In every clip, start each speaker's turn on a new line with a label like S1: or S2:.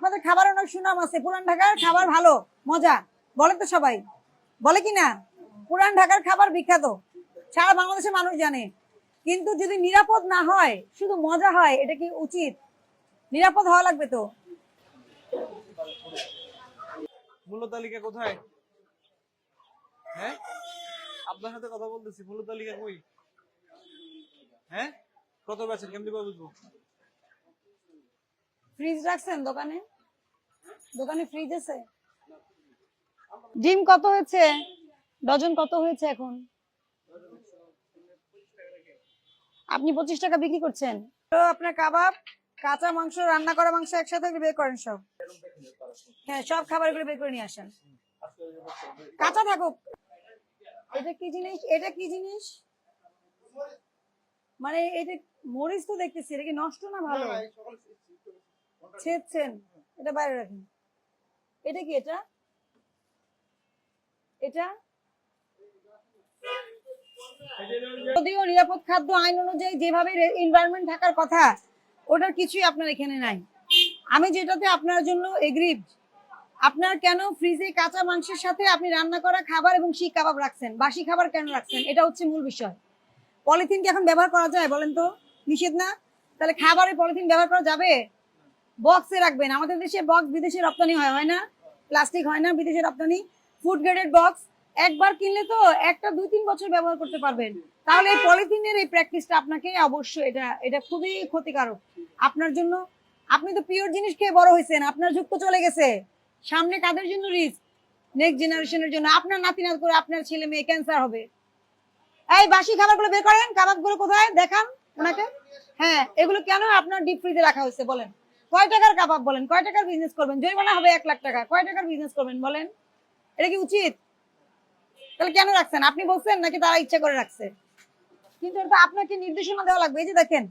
S1: আপনাদের খাবার অনেক সুনাম আছে, পুরান ঢাকার খাবার ভালো মজা, বলে তো সবাই, বলে কি না? পুরান ঢাকার খাবার বিখ্যাত, সারা বাংলাদেশের মানুষ জানে। কিন্তু যদি নিরাপদ না হয়, শুধু মজা হয়, এটা কি উচিত? নিরাপদ হওয়া লাগবে তো।
S2: মূল্য তালিকা কোথায়? হ্যাঁ, আপনার সাথে কথা বলতেছি, মূল্য তালিকা কই? হ্যাঁ, কত বেচেন কেমনি করে বুঝবো?
S1: ফ্রিজ রাখছেন দোকানে? দোকানে ফ্রিজ আছে? ডিম কত হয়েছে? ডজন কত হয়েছে এখন? আপনি 25 টাকা বিক্রি করছেন। তো আপনার কাবাব, কাঁচা মাংস, রান্না করা মাংস একসাথে বের করেন সব। হ্যাঁ, সব খাবার গুলো বের করে নিয়ে আসেন, কাঁচা থাকুক। এটা কি জিনিস? এটা কি জিনিস? মানে এটা মরিচ তো দেখতেছি, এটা কি নষ্ট না ভালো? ছেড়ছেন, এটা বাইরে রাখেন। এটা কি? এটা এটা যদিও নিরাপদ খাদ্য আইন অনুযায়ী যেভাবে এনভায়রনমেন্ট থাকার কথা, ওটার কিছুই আপনার এখানে নাই। আমি যেটাতে আপনার জন্য এগ্রিড, আপনার কেন ফ্রিজে কাঁচা মাংসের সাথে আপনি রান্না করা খাবার এবং শিক কাবাব রাখছেন, বাসি খাবার কেন রাখছেন, এটা হচ্ছে মূল বিষয়। পলিথিন কি এখন ব্যবহার করা যায় বলেন তো? নিষেধ না? তাহলে খাবারে পলিথিন ব্যবহার করা যাবে? বক্সে রাখবেন। আমাদের দেশে বক্স বিদেশে রপ্তানি হয় না? প্লাস্টিক হয় না বিদেশে রপ্তানি? ফুড গ্রেডেড বক্স একবার কিনলে তো একটা 2-3 বছর ব্যবহার করতে পারবেন। তাহলে এই পলিথিনের এই প্র্যাকটিসটা আপনাকে অবশ্যই, এটা এটা খুবই ক্ষতিকারক আপনার জন্য। আপনি তো পিওর জিনিস খেয়ে বড় হয়েছেন, আপনার যুগ তো চলে গেছে। সামনে কাদের জন্য রিস্ক? নেক্সট জেনারেশনের জন্য। আপনার নাতি নাত করে আপনার ছেলে মেয়ে ক্যান্সার হবে। এই বাসি খাবারগুলো বের করেন, কাবাবগুলো কোথায় দেখান ওনাকে। হ্যাঁ, এগুলো কেন আপনার ডিপ ফ্রিজে রাখা হয়েছে বলেন? কয় টাকার কাবাব বলেন? কয় টাকার বিজনেস করবেন? জরিমানা হবে 1 লাখ টাকা। কয় টাকার বিজনেস করবেন বলেন? এটা কি উচিত? তাহলে কেন রাখছেন? আপনি বলছেন নাকি তারা ইচ্ছা করে রাখছে? কিন্তু এটা আপনাকে নির্দেশনা দেওয়া লাগবে। এই যে দেখেন,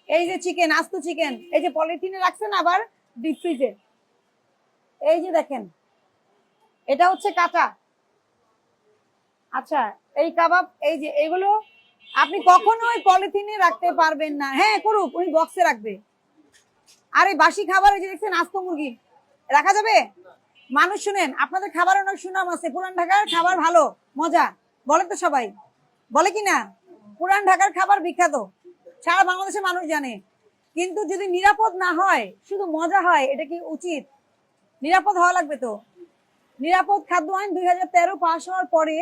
S1: এই যে চিকেন, আস্ত চিকেন, এই যে পলিথিনে রাখছেন আবার ডিপ ফ্রিজে। এই যে দেখেন, এটা হচ্ছে কাঁচা। আচ্ছা, এই কাবাব, এই যে এগুলো আপনি কখনোই পলিথিনে রাখতে পারবেন না। হ্যাঁ করুক, উনি বক্সে রাখবে। আর এই বাসি খাবার, এই যে দেখছেন আস্ত মুরগি, রাখা যাবে? মানুষ শুনেন, আপনাদের খাবার অনেক সুনাম আছে, পুরান ঢাকার খাবার ভালো মজা, বলে তো সবাই, বলে কি না? পুরান ঢাকার খাবার বিখ্যাত, সারা বাংলাদেশের মানুষ জানে। কিন্তু যদি নিরাপদ না হয়, শুধু মজা হয়, এটা কি উচিত? নিরাপদ হওয়া লাগবে তো। নিরাপদ খাদ্য আইন 2013 পাস হওয়ার পরে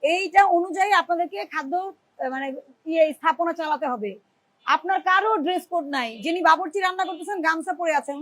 S1: এইটা অনুযায়ী আপনাদেরকে খাদ্য মানে স্থাপনা চালাতে হবে। আপনার কারো ড্রেস কোড নাই, যিনি বাবুর্চি রান্না করতেছেন গামছা পরে আছেন,